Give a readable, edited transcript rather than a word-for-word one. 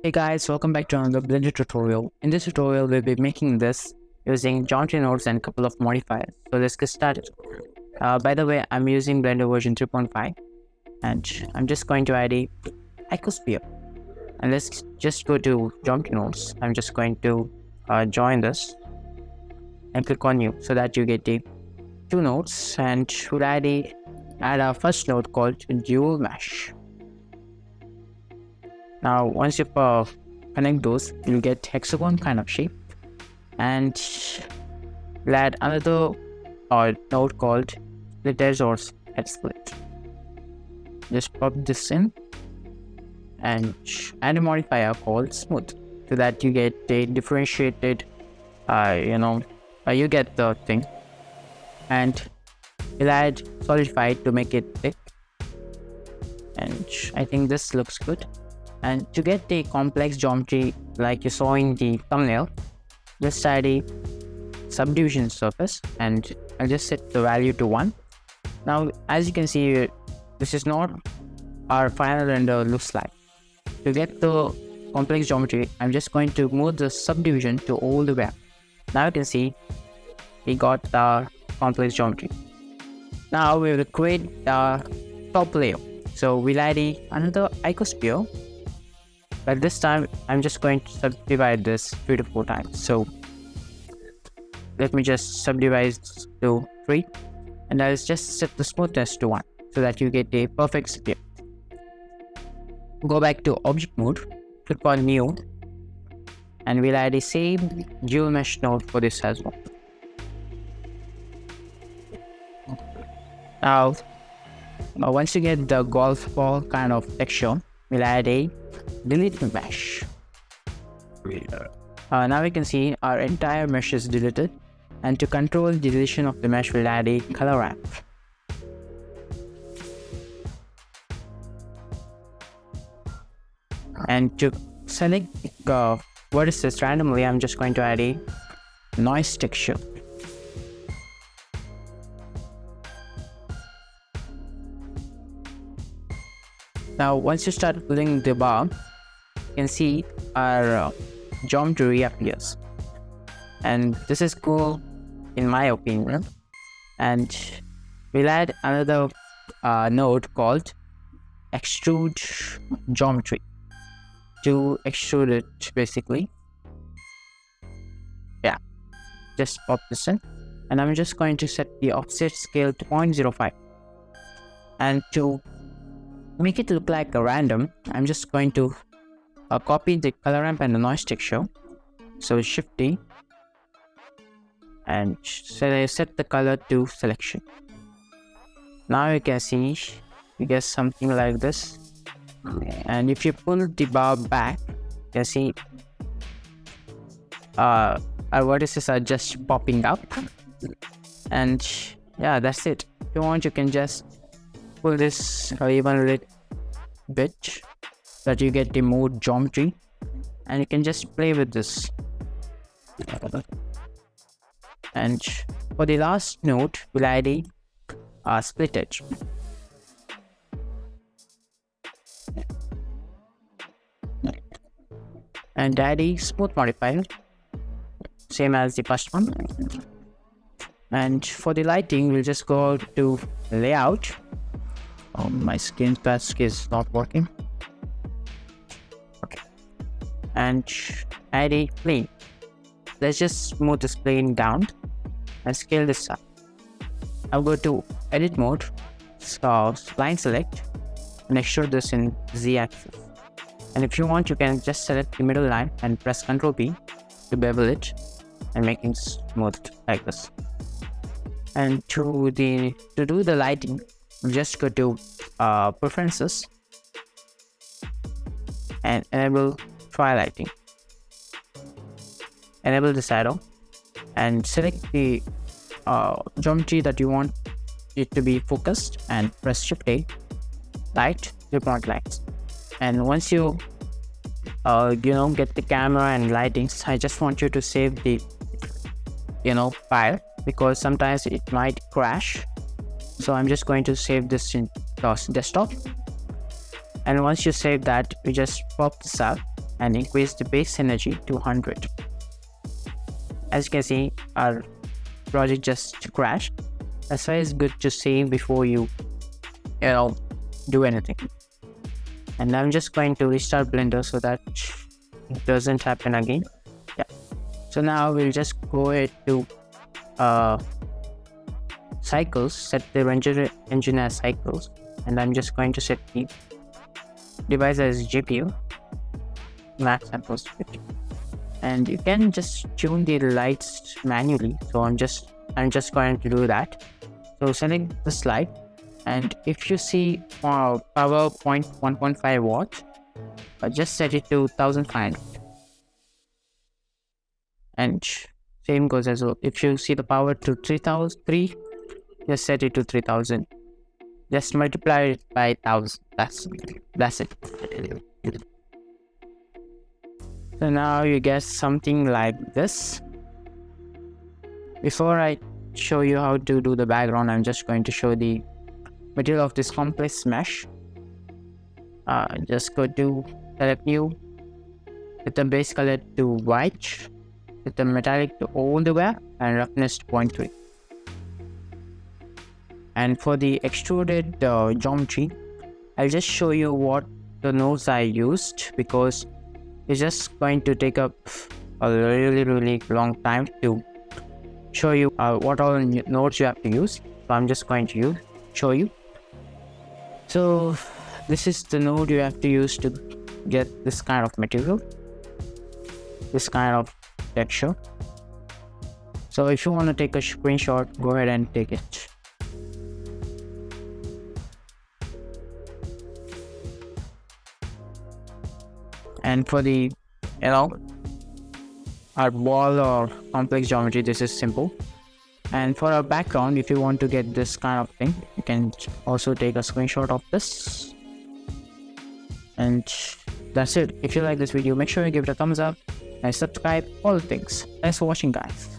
Hey guys, welcome back to another Blender tutorial. In this tutorial, we'll be making this using geometry nodes and a couple of modifiers. So let's get started. By the way, I'm using Blender version 3.5 and I'm just going to add a icosphere. And let's just go to geometry nodes. I'm just going to join this and click on new so that you get the two nodes, and we'll add our first node called dual mesh. Now once you connect those, you'll get hexagon kind of shape, and we'll add another node called split edge or head split. Just pop this in and add a modifier called smooth so that you get a differentiated you get the thing. And we'll add solidify to make it thick, and I think this looks good. And to get the complex geometry like you saw in the thumbnail, just add a subdivision surface, and I'll just set the value to 1. Now as you can see, this is not our final render looks like. To get the complex geometry, I'm just going to move the subdivision to all the way up. Now you can see we got the complex geometry. Now we will create the top layer. So we'll add another icosphere, but this time I'm just going to subdivide this 3 to 4 times. So let me just subdivide to 3, and I'll just set the smoothness to 1 so that you get a perfect sphere. Go back to object mode, click on new, and we'll add the same dual mesh node for this as well. Now once you get the golf ball kind of texture, we'll add a delete mesh. Now we can see our entire mesh is deleted, and to control the deletion of the mesh, we'll add a color ramp. And to select vertices randomly, I'm just going to add a noise texture. Now once you start pulling the bar, you can see our geometry reappears, and this is cool in my opinion. And we'll add another node called extrude geometry to extrude it basically. Yeah, just pop this in, and I'm just going to set the offset scale to 0.05, and to make it look like a random, I'm just going to copy the color ramp and the noise texture. So Shift D, and set the color to selection. Now you can see you get something like this, and if you pull the bar back, you can see our vertices are just popping up. And yeah, that's it. If you want, you can just pull this even a little bit so that you get the more geometry, and you can just play with this. And for the last node, we'll add a split edge. And add a smooth modifier, same as the first one. And for the lighting, we'll just go to layout. Oh, my screen task is not working. Okay, and add a plane. Let's just move this plane down and scale this up. I'll go to edit mode, so line select, and extrude this in z-axis. And if you want, you can just select the middle line and press Ctrl B to bevel it and make it smooth like this. And to do the lighting, just go to preferences and enable twilighting. Enable the shadow and select the geometry that you want it to be focused, and press Shift A, light, 3-point lights. And once you get the camera and lightings, I just want you to save the file, because sometimes it might crash. So I'm just going to save this in desktop, and once you save that, you just pop this out and increase the base energy to 100. As you can see, our project just crashed. That's why it's good to save before you do anything. And I'm just going to restart Blender so that it doesn't happen again. Yeah. So now we'll just go ahead to cycles, set the render engine as cycles, and I'm just going to set the device as GPU, max and post 50. And you can just tune the lights manually. So I'm just going to do that. So select the slide, and if you see power point 1.5 watts, just set it to 1500. And same goes as well. If you see the power to 3003, just set it to 3000. Just multiply it by 1000. That's it. So now you get something like this. Before I show you how to do the background, I'm just going to show the material of this complex mesh. Just go to select new, set the base color to white, set the metallic to all the way, and roughness to 0.3. And for the extruded geometry, I'll just show you what the nodes I used, because it's just going to take up a really long time to show you what all nodes you have to use. So I'm just going to show you. So this is the node you have to use to get this kind of material, this kind of texture. So if you want to take a screenshot, go ahead and take it. And for the our wall or complex geometry, this is simple. And for our background, if you want to get this kind of thing, you can also take a screenshot of this. And that's it. If you like this video, make sure you give it a thumbs up and subscribe, all the things. Thanks for watching, guys.